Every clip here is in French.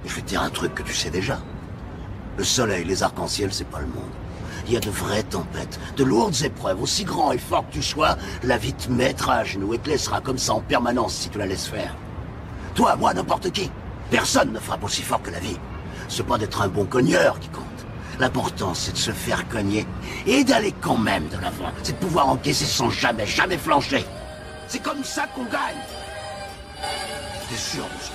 Je vais te dire un truc que tu sais déjà. Le soleil, les arcs-en-ciel, c'est pas le monde. Il y a de vraies tempêtes, de lourdes épreuves. Aussi grand et fort que tu sois, la vie te mettra à genoux et te laissera comme ça en permanence si tu la laisses faire. Toi, moi, n'importe qui. Personne ne frappe aussi fort que la vie. C'est pas d'être un bon cogneur qui compte. L'important, c'est de se faire cogner et d'aller quand même de l'avant. C'est de pouvoir encaisser sans jamais flancher. C'est comme ça qu'on gagne. T'es sûr, monsieur?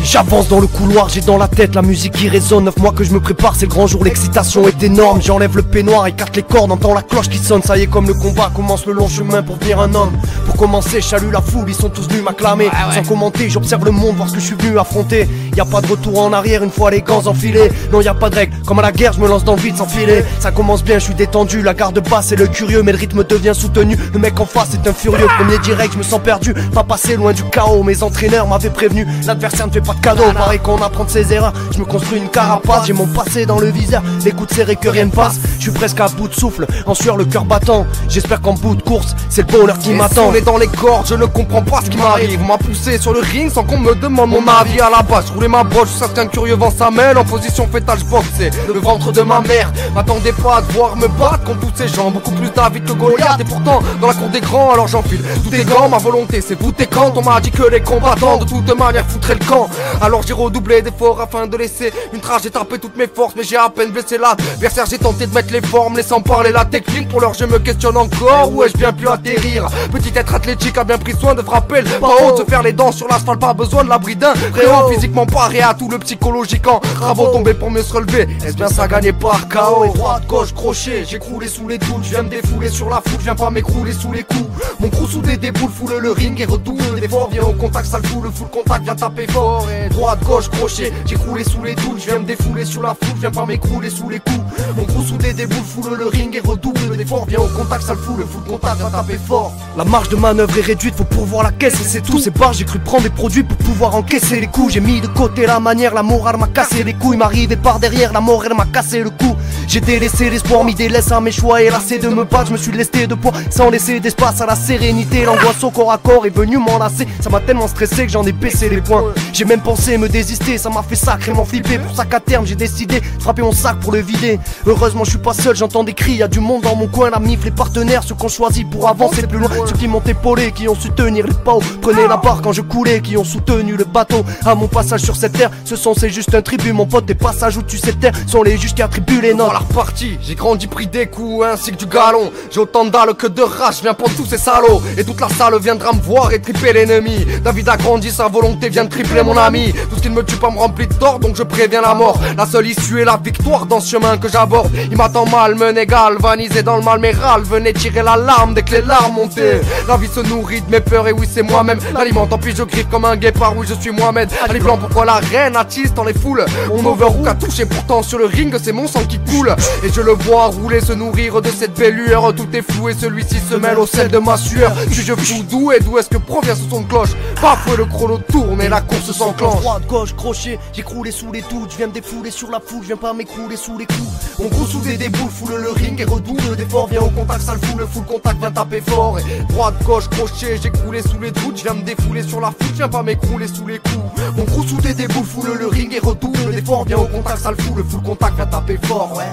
J'avance dans le couloir, j'ai dans la tête la musique qui résonne. 9 mois que je me prépare, c'est le grand jour, l'excitation est énorme. J'enlève le peignoir, écarte les cordes, entends la cloche qui sonne. Ça y est, comme le combat commence le long chemin pour devenir un homme. Pour commencer, je salue la foule, ils sont tous venus m'acclamer. Sans commenter, j'observe le monde, voir ce que je suis venu affronter. Y a pas de retour en arrière une fois les gants enfilés. Non, y a pas de règle, comme à la guerre, je me lance dans le vide sans filer. Ça commence bien, je suis détendu, la garde basse et le curieux, mais le rythme devient soutenu. Le mec en face est un furieux, premier direct, je me sens perdu. Pas passé loin du chaos, mes entraîneurs m'avaient prévenu. L'adversaire ne fait pas de cadeau, pareil qu'on apprend de ses erreurs. Je me construis une carapace, j'ai mon passé dans le viseur. Les coups de serré que rien ne passe, je suis presque à bout de souffle, en sueur le cœur battant. J'espère qu'en bout de course, c'est le bonheur qui m'attend. On est dans les cordes, je ne comprends pas ce qui m'arrive. On m'a poussé sur le ring sans qu'on me demande mon avis. À la base, je roulais ma broche, certains curieux vent sa mêle. En position fétale, je boxais le ventre de ma mère. M'attendais pas à devoir me battre contre tous ces gens. Beaucoup plus David que Goliath. Et pourtant, dans la cour des grands, alors j'enfile tout est grand. Ma volonté, c'est voûter quand on m'a dit que les combattants de toute manière foutraient le camp. Alors j'ai redoublé d'efforts afin de laisser une trace. J'ai tapé toutes mes forces, mais j'ai à peine blessé l'adversaire. J'ai tenté de mettre les formes, laissant parler la technique. Pour l'heure, je me questionne encore, où ai-je bien pu atterrir? Petit être athlétique a bien pris soin de frapper le pas haut, de se faire les dents sur l'asphalte, pas besoin de l'abri d'un frérot. Physiquement paré à tout le psychologique en travaux tombés pour mieux se relever. Est-ce bien ça gagné par KO? Droite, gauche, crochet, j'ai croulé sous les doutes. Je viens me défouler sur la foule, je viens pas m'écrouler sous les coups. Mon crew soudé déboule, foule le ring et redouble d'efforts. Viens au contact, ça le fout, le full contact, viens taper fort. Et droite, gauche, crochet, j'ai croulé sous les doutes. Je viens me défouler sur la foule, je viens pas m'écrouler sous les coups. Mon crew soudé déboule, foule le ring et redouble d'efforts. Viens au contact, ça le fout, le full contact, viens taper fort. La marge de manœuvre est réduite, faut pourvoir la caisse et c'est tout. C'est barre, j'ai cru prendre des produits pour pouvoir encaisser les coups. J'ai mis de côté la manière, la morale m'a cassé les couilles. M'arrivait par derrière, la mort elle m'a cassé le cou. J'ai délaissé l'espoir, mis des laisses à mes choix. Et lassé de me battre, je me suis lesté de poids sans laisser d'espace à la sérénité. L'angoisse au corps à corps est venue m'enlacer. Ça m'a tellement stressé que j'en ai baissé les poings. J'ai même pensé me désister, ça m'a fait sacrément flipper. Pour ça qu'à terme j'ai décidé de frapper mon sac pour le vider. Heureusement je suis pas seul, j'entends des cris, y'a du monde dans mon coin. La mif, les partenaires, ceux qu'on choisit pour avancer plus loin. Ceux qui m'ont épaulé, qui ont su tenir les pas hauts. Prenez la barre quand je coulais, qui ont soutenu le bateau. À mon passage sur cette terre, ce son c'est juste un tribut. Mon pote, tes passages où tu sais taire sont les juges qui attribuent les notes. Dans la repartie, j'ai grandi, pris des coups ainsi que du galon. J'ai autant de dalle que de rage, viens pour tous ces salauds. Et toute la salle viendra me voir et triper l'ennemi. David a grandi, sa volonté vient de tripler mon ami. Tout ce qui ne me tue pas me remplit de tort, donc je préviens la mort. La seule issue est la victoire dans ce chemin que j'aborde. Il m'attend mal, mené galvanisé dans le mal, mais râle, venez tirer la larme dès que les larmes montaient. La vie se nourrit de mes peurs et oui c'est moi-même l'aliment, tant pis je griffe comme un guépard, oui je suis Mohamed Ali Blanc. Pourquoi la reine attise dans les foules? Mon overhook a touché, pourtant sur le ring c'est mon sang qui coule. Et je le vois rouler, se nourrir de cette belle lueur. Tout est flou et celui-ci se mêle au sel de ma sueur. Suis-je fou? D'où et d'où est-ce que provient ce son de cloche? Parfois le chrono tourne et la course s'enclenche. Droite, gauche, crochet, j'ai croulé sous les doutes. Je viens me défouler sur la foule, je viens pas m'écrouler sous les coups. Mon crew soudé déboule, foule le ring et redouble d'efforts. Viens au contact, ça le fout, le full contact, viens taper fort. Et droite, gauche, crochet, j'ai croulé sous les doutes. Je viens me défouler sur la foule, je viens pas m'écrouler sous les coups. Mon crew soudé déboule, foule le ring et redouble d'efforts. Viens au contact, ça le fout, le full contact, viens taper fort, ouais.